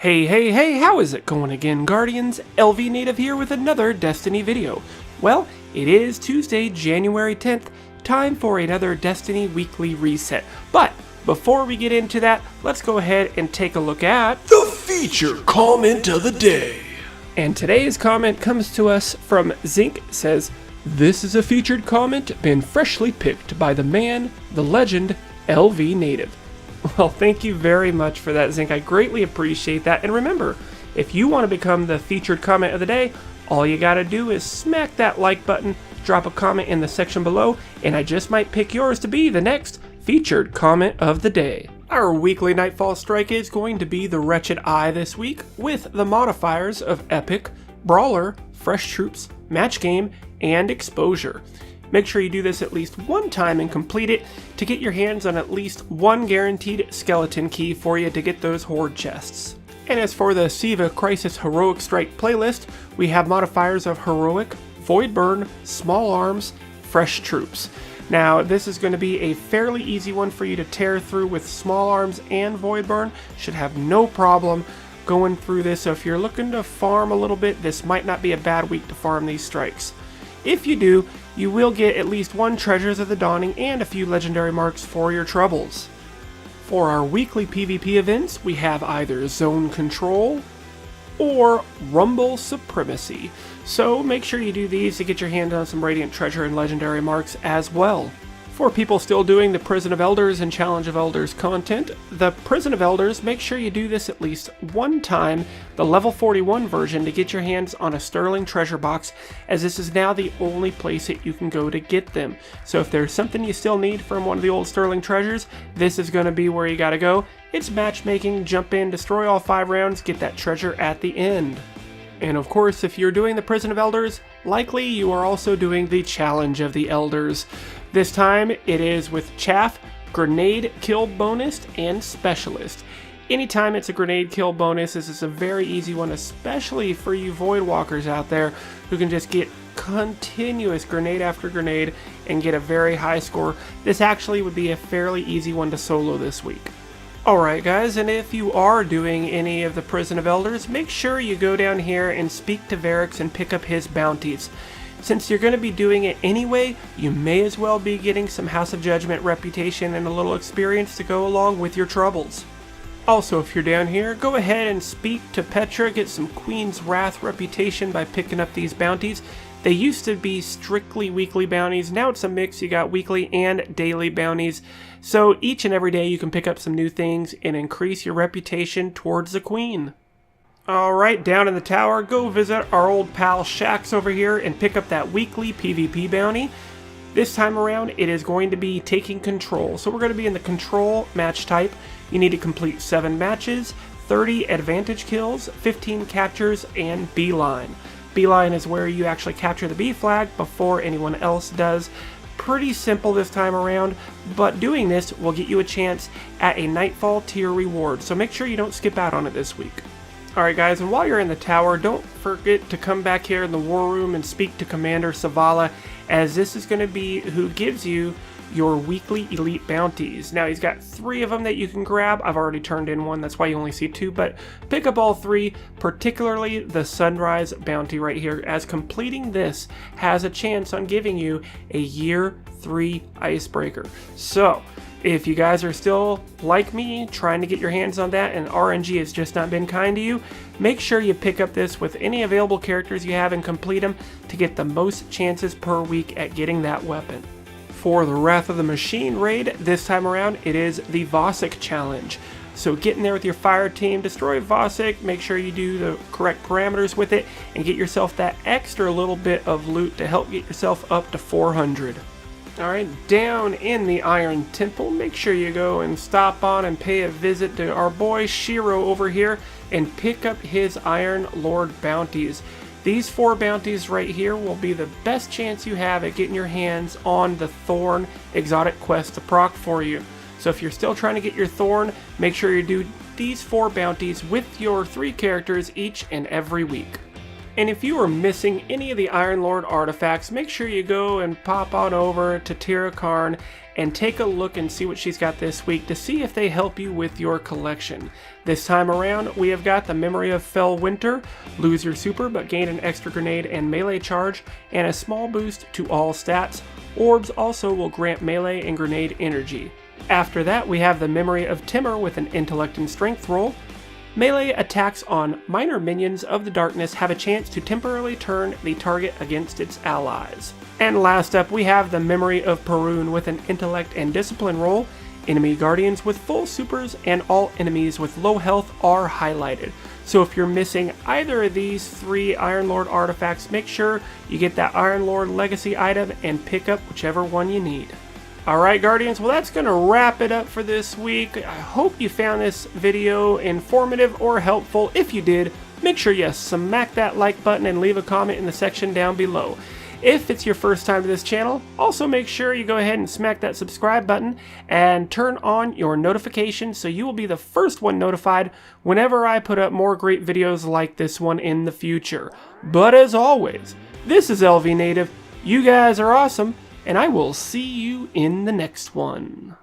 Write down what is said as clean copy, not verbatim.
Hey, how is it going again, Guardians? LVnative here with another Destiny video. Well, it is Tuesday, January 10th, time for another Destiny weekly reset. But before we get into that, let's go ahead and take a look at the feature comment of the day. And today's comment comes to us from Zinc. Says, "This is a featured comment been freshly picked by the man, the legend, LVnative." Well, thank you very much for that, Zinc. I greatly appreciate that. And remember, if you want to become the featured comment of the day, all you gotta do is smack that like button, drop a comment in the section below, and I just might pick yours to be the next featured comment of the day. Our weekly Nightfall strike is going to be the Wretched Eye this week, with the modifiers of Epic, Brawler, Fresh Troops, Match Game, and Exposure. Make sure you do this at least one time and complete it to get your hands on at least one guaranteed skeleton key for you to get those horde chests. And as for the Siva Crisis Heroic Strike playlist, we have modifiers of Heroic, Void Burn, Small Arms, Fresh Troops. Now, this is going to be a fairly easy one for you to tear through with Small Arms and Void Burn. Should have no problem going through this, so if you're looking to farm a little bit, this might not be a bad week to farm these strikes. If you do, you will get at least one Treasures of the Dawning and a few legendary marks for your troubles. For our weekly PvP events, we have either Zone Control or Rumble Supremacy. So make sure you do these to get your hands on some Radiant Treasure and legendary marks as well. For people still doing the Prison of Elders and Challenge of Elders content, the Prison of Elders, make sure you do this at least one time, the level 41 version, to get your hands on a Sterling Treasure Box, as this is now the only place that you can go to get them. So if there's something you still need from one of the old Sterling Treasures, this is going to be where you gotta go. It's matchmaking, jump in, destroy all 5 rounds, get that treasure at the end. And of course, if you're doing the Prison of Elders, likely you are also doing the Challenge of the Elders. This time, it is with Chaff, Grenade Kill Bonus, and Specialist. Anytime it's a Grenade Kill Bonus, this is a very easy one, especially for you Void Walkers out there who can just get continuous grenade after grenade and get a very high score. This actually would be a fairly easy one to solo this week. Alright guys, and if you are doing any of the Prison of Elders, make sure you go down here and speak to Varix and pick up his bounties. Since you're going to be doing it anyway, you may as well be getting some House of Judgment reputation and a little experience to go along with your troubles. Also, if you're down here, go ahead and speak to Petra, get some Queen's Wrath reputation by picking up these bounties. They used to be strictly weekly bounties, now it's a mix, you got weekly and daily bounties. So each and every day you can pick up some new things and increase your reputation towards the Queen. Alright, down in the tower, go visit our old pal Shax over here and pick up that weekly PvP bounty. This time around, it is going to be taking control. So we're going to be in the control match type. You need to complete 7 matches, 30 advantage kills, 15 captures, and beeline. Beeline is where you actually capture the B flag before anyone else does. Pretty simple this time around, but doing this will get you a chance at a Nightfall tier reward. So make sure you don't skip out on it this week. Alright guys, and while you're in the tower, don't forget to come back here in the war room and speak to Commander Savala, as this is going to be who gives you your weekly elite bounties. Now he's got 3 of them that you can grab. I've already turned in one, that's why you only see 2, but pick up all 3, particularly the Sunrise bounty right here, as completing this has a chance on giving you a year 3 icebreaker. So if you guys are still, like me, trying to get your hands on that and RNG has just not been kind to you, make sure you pick up this with any available characters you have and complete them to get the most chances per week at getting that weapon. For the Wrath of the Machine raid, this time around, it is the Vosic challenge. So get in there with your fire team, destroy Vosic, make sure you do the correct parameters with it, and get yourself that extra little bit of loot to help get yourself up to 400. Alright, down in the Iron Temple, make sure you go and stop on and pay a visit to our boy Shiro over here and pick up his Iron Lord bounties. These 4 bounties right here will be the best chance you have at getting your hands on the Thorn exotic quest to proc for you. So if you're still trying to get your Thorn, make sure you do these 4 bounties with your 3 characters each and every week. And if you are missing any of the Iron Lord artifacts, make sure you go and pop on over to Tira Karn and take a look and see what she's got this week to see if they help you with your collection. This time around, we have got the Memory of Fell Winter, lose your super but gain an extra grenade and melee charge, and a small boost to all stats. Orbs also will grant melee and grenade energy. After that, we have the Memory of Timur with an intellect and strength roll. Melee attacks on minor minions of the darkness have a chance to temporarily turn the target against its allies. And last up, we have the Memory of Perun with an intellect and discipline roll. Enemy guardians with full supers and all enemies with low health are highlighted. So if you're missing either of these 3 Iron Lord artifacts, make sure you get that Iron Lord legacy item and pick up whichever one you need. Alright Guardians, well that's going to wrap it up for this week. I hope you found this video informative or helpful. If you did, make sure you smack that like button and leave a comment in the section down below. If it's your first time to this channel, also make sure you go ahead and smack that subscribe button and turn on your notifications so you will be the first one notified whenever I put up more great videos like this one in the future. But as always, this is LVnative, you guys are awesome, and I will see you in the next one.